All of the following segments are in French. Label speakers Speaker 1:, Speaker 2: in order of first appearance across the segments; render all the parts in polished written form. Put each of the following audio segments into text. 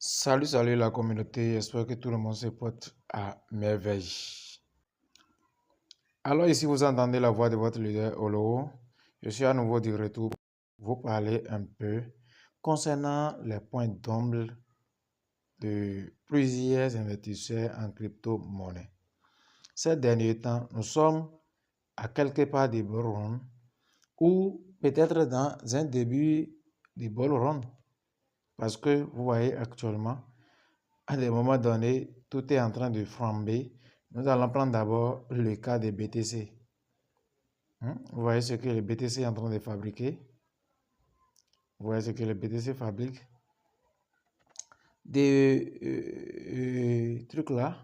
Speaker 1: Salut la communauté, j'espère que tout le monde se porte à merveille. Alors ici vous entendez la voix de votre leader Olo. Je suis à nouveau de retour pour vous parler un peu concernant les points d'ombre de plusieurs investisseurs en crypto-monnaie. Ces derniers temps, nous sommes à quelque part des bull run ou peut-être dans un début de bull run parce que vous voyez actuellement à des moments donnés, tout est en train de flamber. Nous allons prendre d'abord le cas des BTC. Vous voyez ce que le BTC est en train de fabriquer. Vous voyez ce que le BTC fabrique. Des trucs là,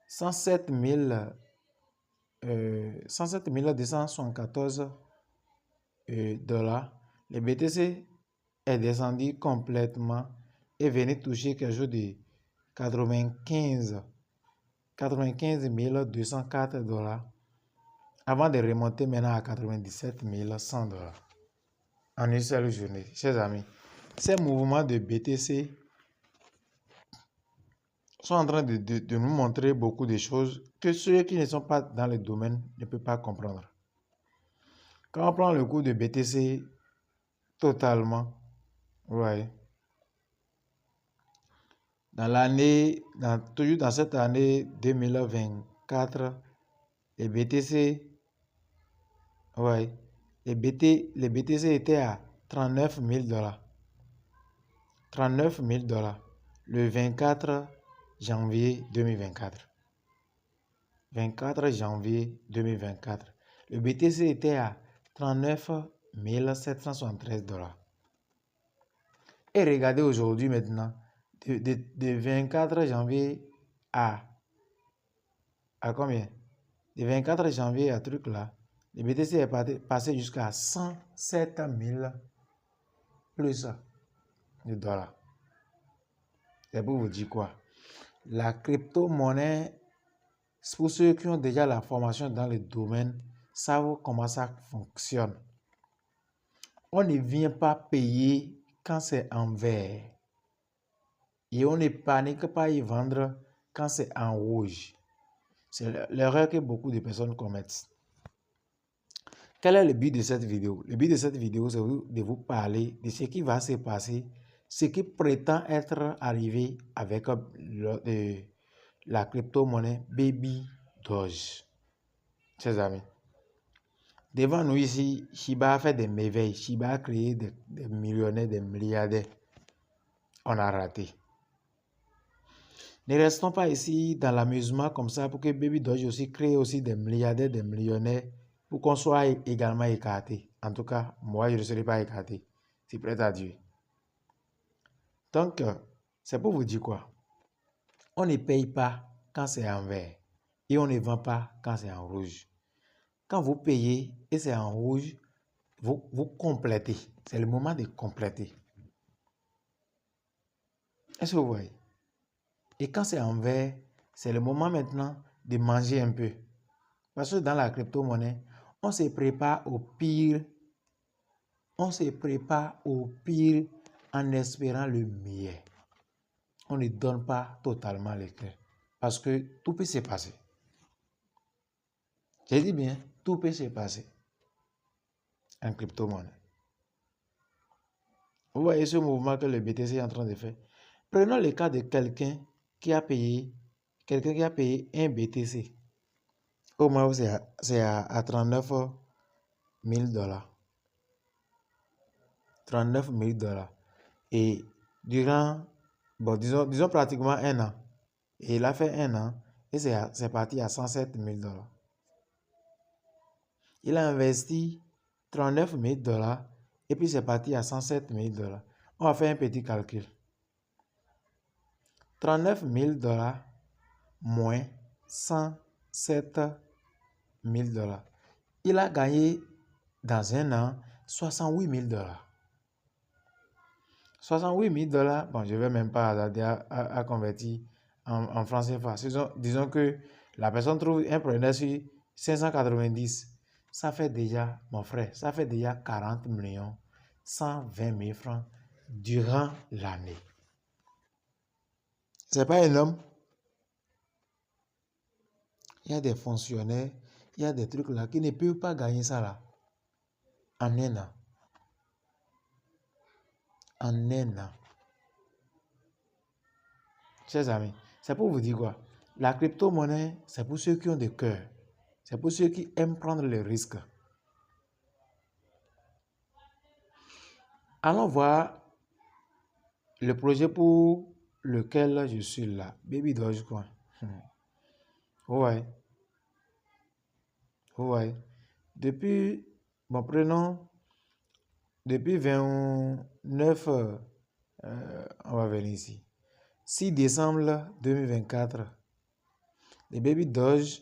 Speaker 1: 107 274 dollars. Le BTC est descendu complètement et venait toucher quelque chose de 95 204 dollars avant de remonter maintenant à 97 100 dollars en une seule journée. Chers amis, ces mouvements de BTC sont en train de nous montrer beaucoup de choses que ceux qui ne sont pas dans le domaine ne peuvent pas comprendre. Quand on prend le cours de BTC totalement, ouais, toujours dans cette année 2024, les BTC, ouais, les BTC étaient à 39 000 dollars. 39 000 dollars le 24 janvier 2024. 24 janvier 2024. Le BTC était à 39 773 dollars. Et regardez aujourd'hui maintenant, de 24 janvier à combien? De 24 janvier à truc là, le BTC est passé jusqu'à 107 000 plus de dollars. C'est pour vous dire quoi? La crypto-monnaie, pour ceux qui ont déjà la formation dans le domaine, savent comment ça fonctionne. On ne vient pas payer quand c'est en vert. Et on ne panique pas y vendre quand c'est en rouge. C'est l'erreur que beaucoup de personnes commettent. Quel est le but de cette vidéo? Le but de cette vidéo, c'est de vous parler de ce qui va se passer, ce qui prétend être arrivé avec la crypto-monnaie Baby Doge. Chers amis, devant nous ici, Shiba a fait des merveilles. Shiba a créé des millionnaires, des milliardaires. On a raté. Ne restons pas ici dans l'amusement comme ça pour que Baby Doge aussi crée aussi des milliardaires, des millionnaires pour qu'on soit également écarté. En tout cas, moi, je ne serai pas écarté. C'est prêt à Dieu. Donc, c'est pour vous dire quoi? On ne paye pas quand c'est en vert et on ne vend pas quand c'est en rouge. Quand vous payez et c'est en rouge, vous complétez. C'est le moment de compléter. Est-ce que vous voyez? Et quand c'est en vert, c'est le moment maintenant de manger un peu. Parce que dans la crypto-monnaie, on se prépare au pire. On se prépare au pire en espérant le meilleur. On ne donne pas totalement les clés. Parce que tout peut se passer. J'ai dit bien, tout peut se passer en crypto-monnaie. Vous voyez ce mouvement que le BTC est en train de faire. Prenons le cas de quelqu'un qui a payé un BTC. Au moins, c'est à 39 000 dollars. 39 000 dollars. Et durant, disons pratiquement un an. Et il a fait un an et c'est parti à 107 000 dollars. Il a investi 39 000 dollars et puis c'est parti à 107 000 dollars. On va faire un petit calcul. 39 000 dollars moins 107 000 dollars. Il a gagné dans un an 68 000 dollars. 68 000 dollars, bon, je ne vais même pas à convertir en francs CFA. Disons que la personne trouve un preneur sur 590. Ça fait déjà, mon frère, ça fait déjà 40 millions, 120 000 francs durant l'année. C'est pas énorme. Il y a des fonctionnaires, il y a des trucs là qui ne peuvent pas gagner ça là. En un an. En un an. Chers amis, c'est pour vous dire quoi? La crypto-monnaie, c'est pour ceux qui ont des cœurs. C'est pour ceux qui aiment prendre les risques. Allons voir le projet pour lequel je suis là. Baby Dogecoin. Ouais. Ouais. Depuis, bon, prenons, depuis 29, on va venir ici. 6 décembre 2024, le Baby Doge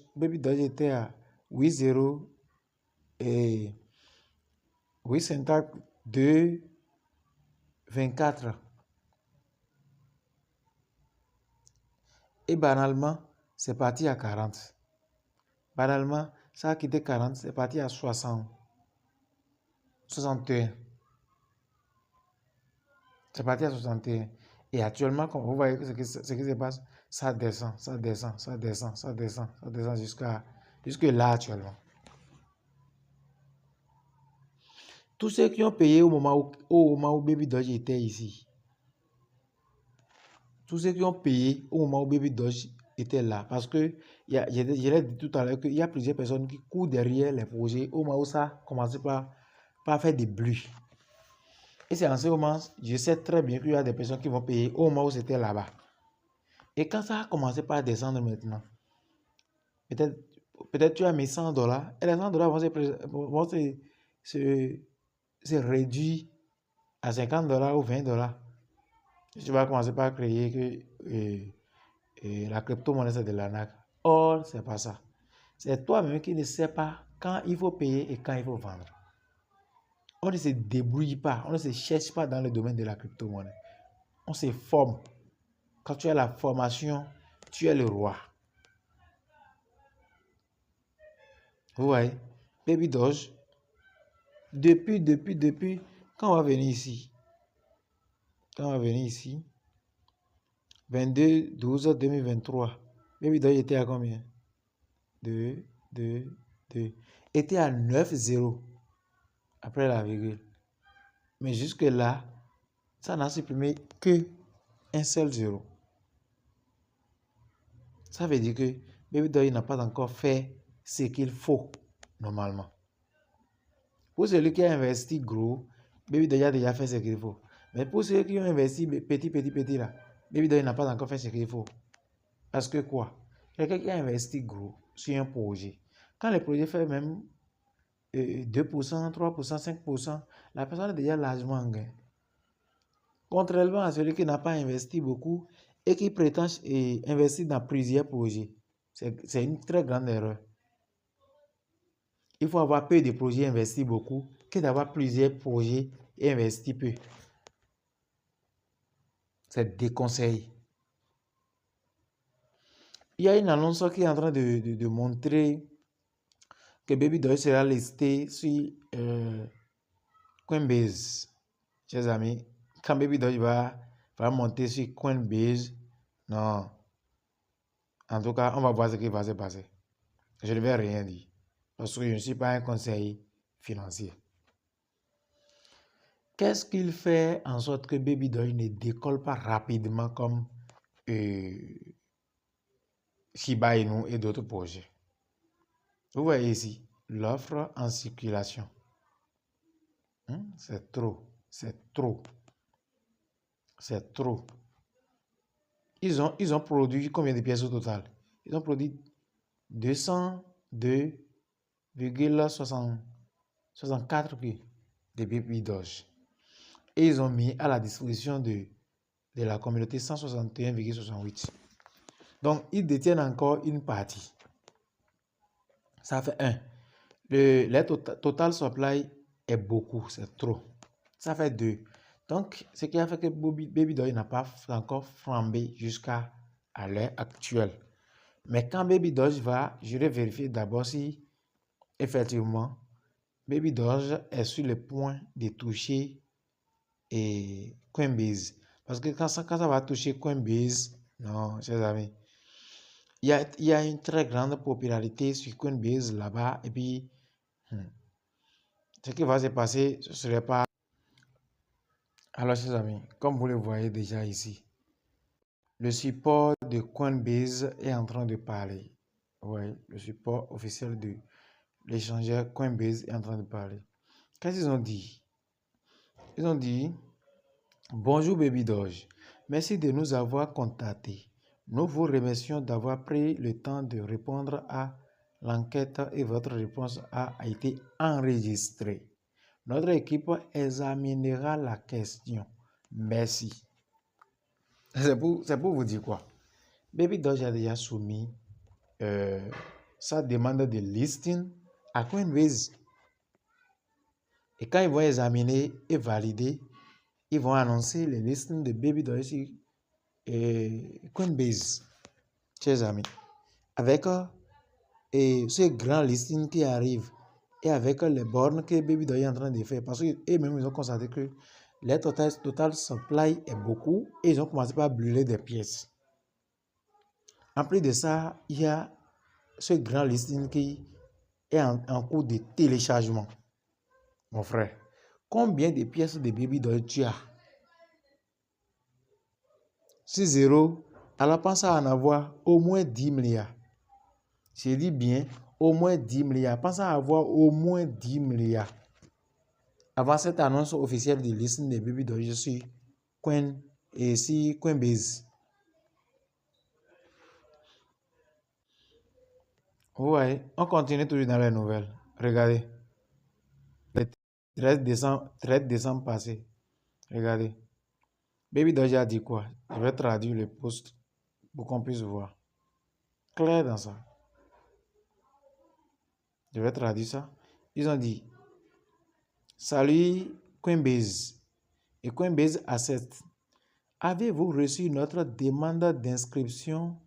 Speaker 1: était à 8,0 et 8,224. Et banalement, c'est parti à 40. Banalement, ça a quitté 40, c'est parti à 60. 61. C'est parti à 61. Et actuellement, comme vous voyez ce qui se passe, ça descend, ça descend, ça descend, ça descend, ça descend jusque là actuellement. Tous ceux qui ont payé au moment où Baby Doge était ici, tous ceux qui ont payé au moment où Baby Doge était là, parce que je l'ai dit tout à l'heure qu'il y a plusieurs personnes qui courent derrière les projets au moment où ça commençait par faire des bruits. Et c'est en ce moment, je sais très bien qu'il y a des personnes qui vont payer au moment où c'était là-bas. Et quand ça a commencé par descendre maintenant, peut-être tu as mis $100 et les $100 vont se réduire à $50 ou $20. Tu vas commencer par créer que la crypto-monnaie c'est de l'arnaque. Or, c'est pas ça. C'est toi-même qui ne sais pas quand il faut payer et quand il faut vendre. On ne se débrouille pas, on ne se cherche pas dans le domaine de la crypto-monnaie. On se forme. Quand tu as la formation, tu es le roi. Vous voyez, Baby Doge, depuis, quand on va venir ici, 22/12/2023, Baby Doge était à combien? 2, était à 9,0 après la virgule. Mais jusque là, ça n'a supprimé que un seul zéro. Ça veut dire que Baby Doge n'a pas encore fait ce qu'il faut normalement. Pour celui qui a investi gros, Baby Doge a déjà fait ce qu'il faut. Mais pour ceux qui ont investi petit là, Baby Doge n'a pas encore fait ce qu'il faut. Parce que quoi? Quelqu'un qui a investi gros sur un projet, quand le projet fait même 2%, 3%, 5%, la personne est déjà largement en gain. Contrairement à celui qui n'a pas investi beaucoup et qui prétend investir dans plusieurs projets. C'est une très grande erreur. Il faut avoir peu de projets et investir beaucoup que d'avoir plusieurs projets et investir peu. C'est déconseillé. Il y a une annonce qui est en train de montrer que Baby Doge sera listé sur Coinbase. Chers amis, quand Baby Doge va monter sur Coinbase, non. En tout cas, on va voir ce qui va se passer. Je ne vais rien dire. Parce que je ne suis pas un conseiller financier. Qu'est-ce qu'il fait en sorte que Baby Doge ne décolle pas rapidement comme Shiba Inu et d'autres projets? Vous voyez ici, l'offre en circulation. C'est trop. C'est trop. C'est trop. Ils ont produit combien de pièces au total? Ils ont produit 202,64 de Baby Doge. Et ils ont mis à la disposition de la communauté 161,68. Donc, ils détiennent encore une partie. Ça fait 1. Le total supply est beaucoup, c'est trop. Ça fait 2. Donc, ce qui a fait que Baby Doge n'a pas encore flambé jusqu'à l'heure actuelle. Mais quand Baby Doge va, je vais vérifier d'abord si effectivement Baby Doge est sur le point de toucher Coinbase. Parce que quand ça va toucher Coinbase, Non, chers amis. Il y a une très grande popularité sur Coinbase là-bas. Et puis, ce qui va se passer, ce ne serait pas... Alors, chers amis, comme vous le voyez déjà ici, le support de Coinbase est en train de parler. Oui, le support officiel de l'échangeur Coinbase est en train de parler. Qu'est-ce qu'ils ont dit? Ils ont dit, bonjour Baby Doge, merci de nous avoir contactés. Nous vous remercions d'avoir pris le temps de répondre à l'enquête et votre réponse a été enregistrée. Notre équipe examinera la question. Merci. C'est pour vous dire quoi? Baby Doge a déjà soumis sa demande de listing à Coinbase. Et quand ils vont examiner et valider, ils vont annoncer les listings de Baby Doge sur Coinbase. Chers amis, avec ce grand listing qui arrive et avec les bornes que Baby Doge est en train de faire, parce qu'eux-mêmes ils ont constaté que les total supply est beaucoup et ils ont commencé par brûler des pièces. En plus de ça, il y a ce grand listing qui est en cours de téléchargement. Mon frère, combien de pièces de Baby Doge tu as? 6-0, alors pense à en avoir au moins 10 milliards. Je dis bien, au moins 10 milliards. Pense à avoir au moins 10 milliards. Avant cette annonce officielle de listing de Baby Doge sur Coinbase. Ouais, on continue toujours dans les nouvelles. Regardez. Le 13 décembre passé. Regardez. Baby Doge a dit quoi? Je vais traduire le post pour qu'on puisse voir. Clair dans ça. Je vais traduire ça. Ils ont dit, salut Coinbase et Coinbase Asset. Avez-vous reçu notre demande d'inscription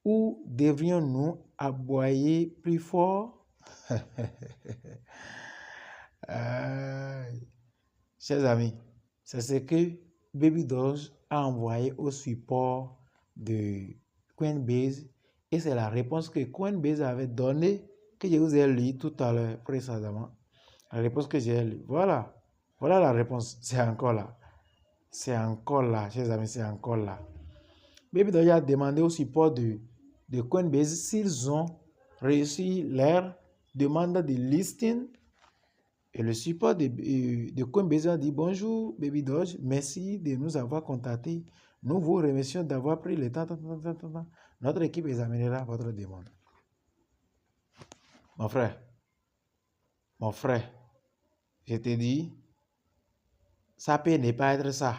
Speaker 1: ou devrions-nous aboyer plus fort? Chers amis, c'est ce que Baby Doge a envoyé au support de Coinbase et c'est la réponse que Coinbase avait donnée que je vous ai lu tout à l'heure précédemment. La réponse que j'ai lue. Voilà. Voilà la réponse. C'est encore là. C'est encore là, chers amis, c'est encore là. Baby Doge a demandé au support de Coinbase s'ils ont réussi leur demande de listing. Et le support de Coinbase a dit bonjour Baby Doge, merci de nous avoir contactés. Nous vous remercions d'avoir pris le temps. Notre équipe examinera votre demande. Mon frère, je te dis, ça peut ne pas être ça.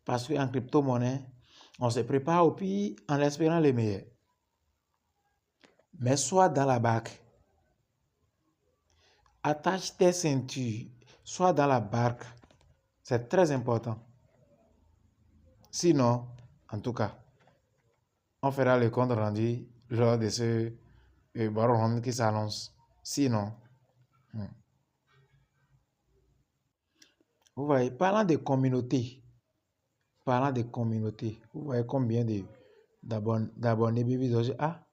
Speaker 1: Parce qu'en crypto-monnaie, on se prépare au pire en espérant le meilleur. Mais sois dans la barque. Attache tes ceintures. Sois dans la barque. C'est très important. Sinon, en tout cas, on fera le compte rendu lors de ce baron qui s'annonce. Sinon, vous voyez, parlant de communauté, vous voyez combien d'abonnés Baby Doge a?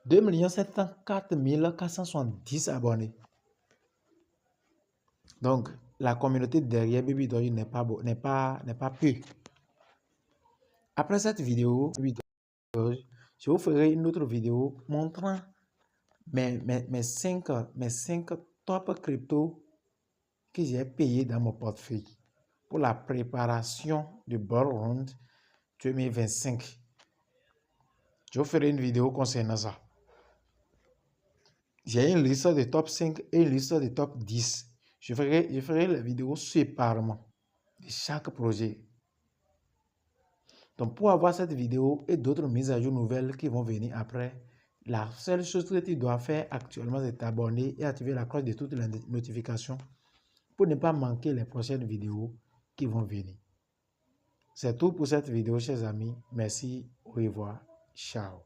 Speaker 1: 2 704 470 abonnés. Donc, la communauté derrière Baby Doge n'est pas peu. Après cette vidéo, je vous ferai une autre vidéo montrant mes 5 top crypto que j'ai payé dans mon portefeuille pour la préparation du Bull Run 2025. Je vous ferai une vidéo concernant ça. J'ai une liste de top 5 et une liste de top 10. Je ferai les vidéos séparément de chaque projet. Donc, pour avoir cette vidéo et d'autres mises à jour nouvelles qui vont venir après, la seule chose que tu dois faire actuellement, c'est t'abonner et activer la cloche de toutes les notifications pour ne pas manquer les prochaines vidéos qui vont venir. C'est tout pour cette vidéo, chers amis. Merci, au revoir, ciao.